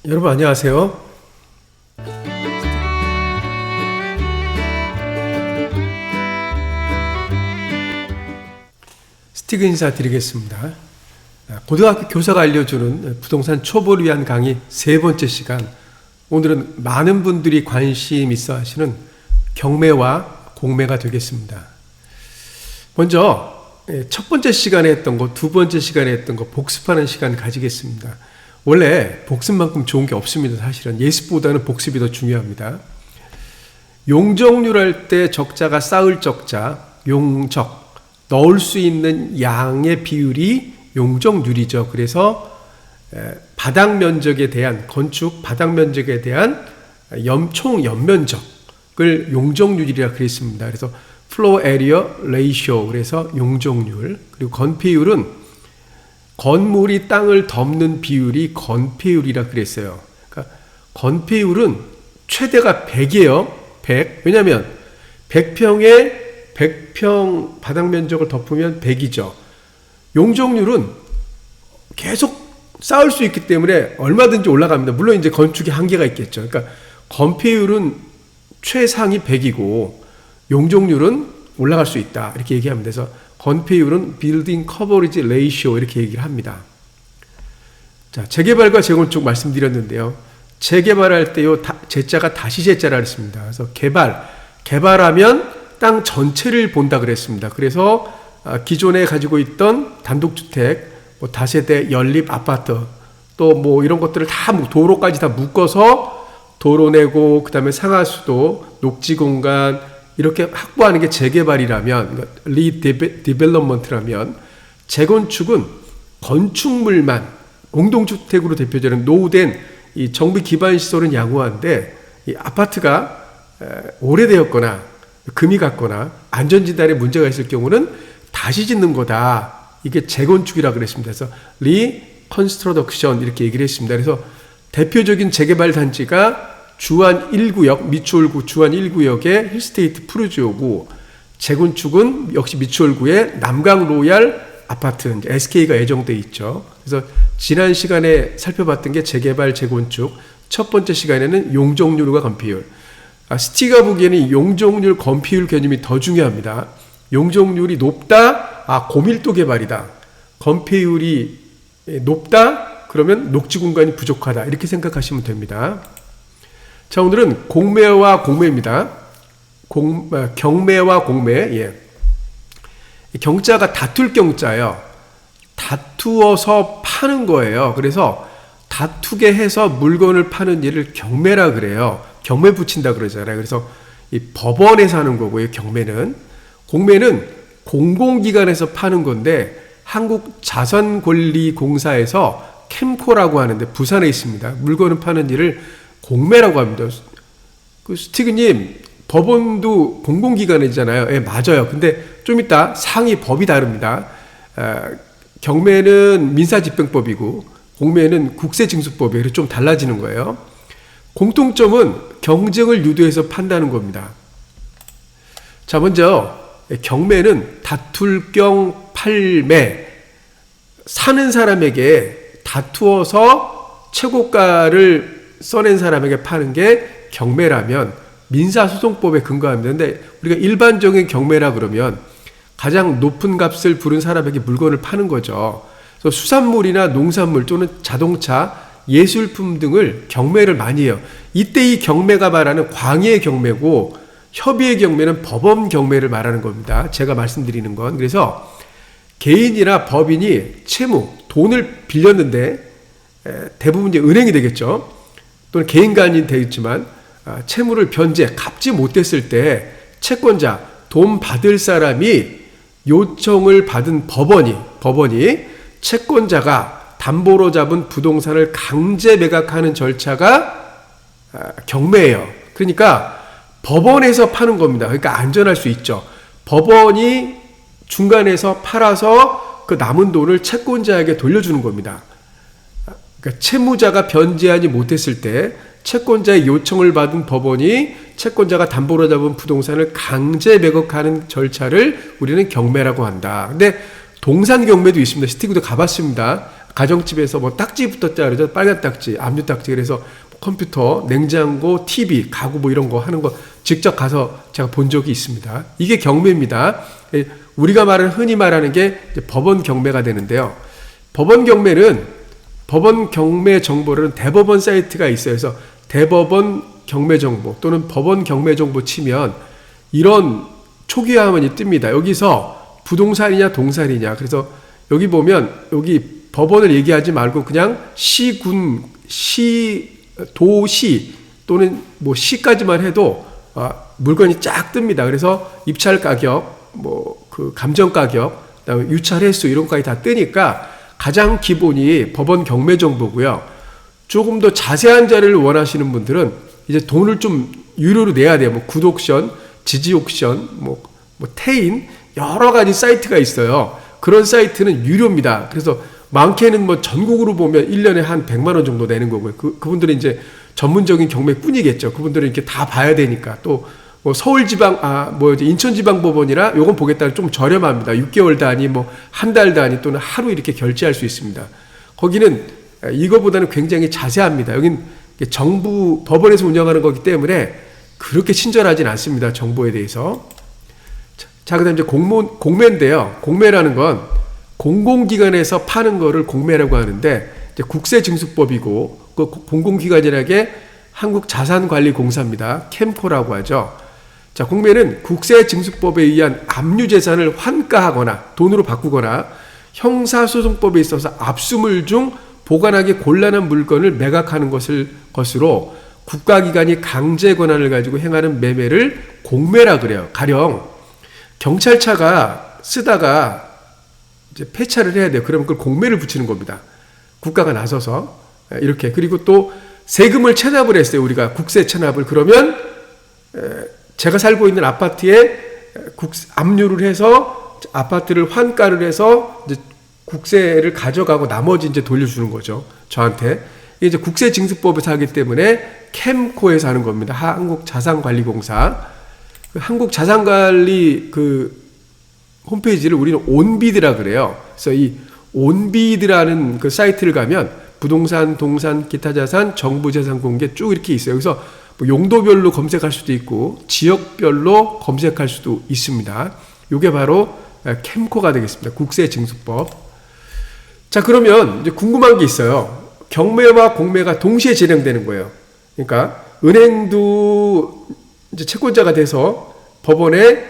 여러분 안녕하세요. 스티그 인사 드리겠습니다. 고등학교 교사가 알려주는 부동산 초보를 위한 강의 세 번째 시간. 오늘은 많은 분들이 관심 있어 하시는 경매와 공매가 되겠습니다. 먼저 첫 번째 시간에 했던 거, 두 번째 시간에 했던 거 복습하는 시간 가지겠습니다. 원래 복습만큼 좋은 게 없습니다. 사실은 예습보다는 복습이 더 중요합니다. 용적률 할 때 적자가 쌓을 적자, 용적, 넣을 수 있는 양의 비율이 용적률이죠. 그래서 바닥 면적에 대한, 건축 바닥 면적에 대한 총 연면적을 용적률이라 그랬습니다. 그래서 floor area ratio, 그래서 용적률. 그리고 건폐율은 건물이 땅을 덮는 비율이 건폐율이라 그랬어요. 그러니까 건폐율은 최대가 100이에요. 100. 왜냐하면 100평에 100평 바닥 면적을 덮으면 100이죠. 용적률은 계속 쌓을 수 있기 때문에 얼마든지 올라갑니다. 물론 이제 건축에 한계가 있겠죠. 그러니까 건폐율은 최상이 100이고 용적률은 올라갈 수 있다. 이렇게 얘기합니다. 그래서 건폐율은 Building Coverage Ratio 이렇게 얘기를 합니다. 자, 재개발과 재건축 말씀드렸는데요. 재개발할 때요, 재자가 다시 재자라 그랬습니다. 그래서 개발하면 땅 전체를 본다 그랬습니다. 그래서 기존에 가지고 있던 단독주택, 다세대 연립 아파트, 또 뭐 이런 것들을 다 도로까지 다 묶어서 도로 내고, 그 다음에 상하수도, 녹지 공간, 이렇게 확보하는 게 재개발이라면, 리디벨롭먼트라면, 재건축은 건축물만 공동주택으로 대표되는 노후된 이 정비 기반 시설은 양호한데, 이 아파트가 오래되었거나 금이 갔거나 안전진단에 문제가 있을 경우는 다시 짓는 거다. 이게 재건축이라고 그랬습니다. 그래서 리컨스트럭션 이렇게 얘기를 했습니다. 그래서 대표적인 재개발 단지가 주안 1구역, 미추홀구 주안 1구역의 힐스테이트 푸르지오고, 재건축은 역시 미추홀구의 남강 로얄 아파트, SK가 예정되어 있죠. 그래서 지난 시간에 살펴봤던 게 재개발, 재건축. 첫 번째 시간에는 용적률과 건폐율. 스티가 보기에는 용적률, 건폐율 개념이 더 중요합니다. 용적률이 높다, 고밀도 개발이다. 건폐율이 높다, 그러면 녹지 공간이 부족하다. 이렇게 생각하시면 됩니다. 자, 오늘은 공매와 공매입니다. 경매와 공매. 예. 경자가 다툴 경자예요. 다투어서 파는 거예요. 그래서 다투게 해서 물건을 파는 일을 경매라 그래요. 경매 붙인다 그러잖아요. 그래서 이 법원에서 하는 거고요. 경매는. 공매는 공공기관에서 파는 건데, 한국자선관리공사에서 캠코라고 하는데 부산에 있습니다. 물건을 파는 일을 공매라고 합니다. 스티그님, 법원도 공공기관이잖아요. 예, 맞아요. 근데 좀 이따 상위 법이 다릅니다. 경매는 민사집행법이고 공매는 국세징수법이에요. 좀 달라지는 거예요. 공통점은 경쟁을 유도해서 판다는 겁니다. 자, 먼저 경매는 다툴 경 팔매, 사는 사람에게 다투어서 최고가를 써낸 사람에게 파는 게 경매라면 민사소송법에 근거합니다. 근데 우리가 일반적인 경매라 그러면 가장 높은 값을 부른 사람에게 물건을 파는 거죠. 그래서 수산물이나 농산물 또는 자동차, 예술품 등을 경매를 많이 해요. 이때 이 경매가 말하는 광의의 경매고, 협의의 경매는 법원 경매를 말하는 겁니다. 제가 말씀드리는 건. 그래서 개인이나 법인이 채무, 돈을 빌렸는데, 대부분 이제 은행이 되겠죠. 또는 개인 간이 되겠지만, 채무를 변제, 갚지 못했을 때 채권자, 돈 받을 사람이 요청을 받은 법원이 채권자가 담보로 잡은 부동산을 강제 매각하는 절차가 경매예요. 그러니까 법원에서 파는 겁니다. 그러니까 안전할 수 있죠. 법원이 중간에서 팔아서 그 남은 돈을 채권자에게 돌려주는 겁니다. 그러니까 채무자가 변제하지 못했을 때 채권자의 요청을 받은 법원이 채권자가 담보로 잡은 부동산을 강제 매각하는 절차를 우리는 경매라고 한다. 근데 동산 경매도 있습니다. 스티그도 가봤습니다. 가정집에서 뭐 딱지 붙었다 그러죠. 빨간 딱지, 압류 딱지. 그래서 컴퓨터, 냉장고, TV, 가구 뭐 이런 거 하는 거 직접 가서 제가 본 적이 있습니다. 이게 경매입니다. 우리가 흔히 말하는 게 이제 법원 경매가 되는데요. 법원 경매 정보는 대법원 사이트가 있어요. 그래서 대법원 경매 정보 또는 법원 경매 정보 치면 이런 초기 화면이 뜹니다. 여기서 부동산이냐 동산이냐. 그래서 여기 보면 여기 법원을 얘기하지 말고 그냥 시군, 도시 또는 뭐 시까지만 해도 물건이 쫙 뜹니다. 그래서 입찰 가격, 뭐 그 감정 가격, 그다음에 유찰 횟수 이런 것까지 다 뜨니까 가장 기본이 법원 경매 정보고요. 조금 더 자세한 자료를 원하시는 분들은 이제 돈을 좀 유료로 내야 돼요. 뭐 굿옥션, 지지옥션, 뭐 태인 여러 가지 사이트가 있어요. 그런 사이트는 유료입니다. 그래서 많게는 뭐 전국으로 보면 1년에 한 100만 원 정도 내는 거고요. 그분들은 이제 전문적인 경매꾼이겠죠. 그분들은 이렇게 다 봐야 되니까. 또 뭐 서울지방, 인천지방법원이라 요건 보겠다는 좀 저렴합니다. 6개월 단위, 뭐 한 달 단위 또는 하루 이렇게 결제할 수 있습니다. 거기는 이거보다는 굉장히 자세합니다. 여긴 정부 법원에서 운영하는 거기 때문에 그렇게 친절하진 않습니다. 정보에 대해서. 자, 그다음 이제 공매인데요. 공매라는 건 공공기관에서 파는 거를 공매라고 하는데 이제 국세징수법이고 그 공공기관이라는 게 한국자산관리공사입니다. 캠코라고 하죠. 자, 공매는 국세징수법에 의한 압류재산을 환가하거나 돈으로 바꾸거나 형사소송법에 있어서 압수물 중 보관하기 곤란한 물건을 매각하는 것으로 국가기관이 강제 권한을 가지고 행하는 매매를 공매라 그래요. 가령 경찰차가 쓰다가 이제 폐차를 해야 돼요. 그러면 그걸 공매를 붙이는 겁니다. 국가가 나서서 이렇게. 그리고 또 세금을 체납을 했어요. 우리가 국세 체납을. 그러면 제가 살고 있는 아파트에 압류를 해서 아파트를 환가를 해서 이제 국세를 가져가고 나머지 이제 돌려주는 거죠. 저한테. 이게 이제 국세징수법에서 하기 때문에 캠코에서 하는 겁니다. 한국자산관리공사. 한국자산관리 홈페이지를 우리는 온비드라 그래요. 그래서 이 온비드라는 그 사이트를 가면 부동산, 동산, 기타 자산, 정부 재산 공개 쭉 이렇게 있어요. 그래서 뭐 용도별로 검색할 수도 있고 지역별로 검색할 수도 있습니다. 이게 바로 캠코가 되겠습니다. 국세징수법. 자, 그러면 이제 궁금한 게 있어요. 경매와 공매가 동시에 진행되는 거예요. 그러니까 은행도 이제 채권자가 돼서 법원에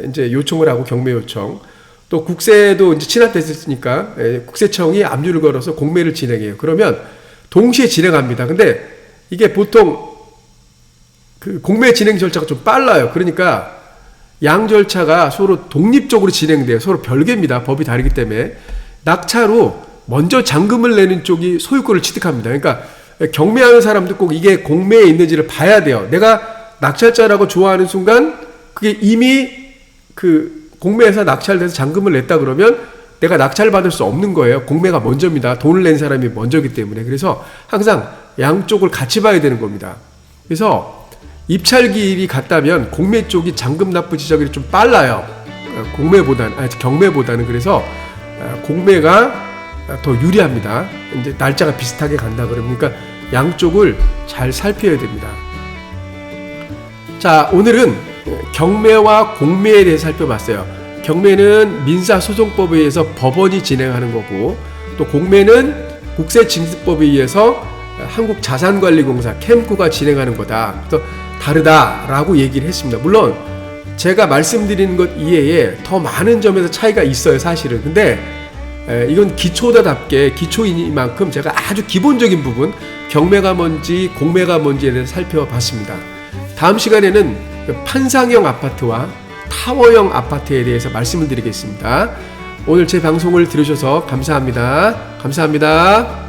이제 요청을 하고 경매 요청. 또 국세도 이제 취납됐으니까 국세청이 압류를 걸어서 공매를 진행해요. 그러면 동시에 진행합니다. 근데 이게 보통 그 공매 진행 절차가 좀 빨라요. 그러니까 양 절차가 서로 독립적으로 진행돼요. 서로 별개입니다. 법이 다르기 때문에. 낙찰로 먼저 잔금을 내는 쪽이 소유권을 취득합니다. 그러니까 경매하는 사람도 꼭 이게 공매에 있는지를 봐야 돼요. 내가 낙찰자라고 좋아하는 순간 그게 이미 그 공매에서 낙찰돼서 잔금을 냈다 그러면 내가 낙찰 받을 수 없는 거예요. 공매가 먼저입니다. 돈을 낸 사람이 먼저이기 때문에. 그래서 항상 양쪽을 같이 봐야 되는 겁니다. 그래서 입찰기일이 같다면 공매 쪽이 잔금 납부 지적일이 좀 빨라요. 경매보다는. 그래서 공매가 더 유리합니다. 이제 날짜가 비슷하게 간다 그러니까 양쪽을 잘 살펴야 됩니다. 자, 오늘은 경매와 공매에 대해 살펴봤어요. 경매는 민사소송법에 의해서 법원이 진행하는 거고, 또 공매는 국세징수법에 의해서 한국자산관리공사 캠코가 진행하는 거다. 그래서 다르다라고 얘기를 했습니다. 물론 제가 말씀드리는 것 이외에 더 많은 점에서 차이가 있어요, 사실은. 근데 이건 기초다답게 기초이니만큼 제가 아주 기본적인 부분, 경매가 뭔지 공매가 뭔지에 대해서 살펴봤습니다. 다음 시간에는 판상형 아파트와 타워형 아파트에 대해서 말씀을 드리겠습니다. 오늘 제 방송을 들으셔서 감사합니다. 감사합니다.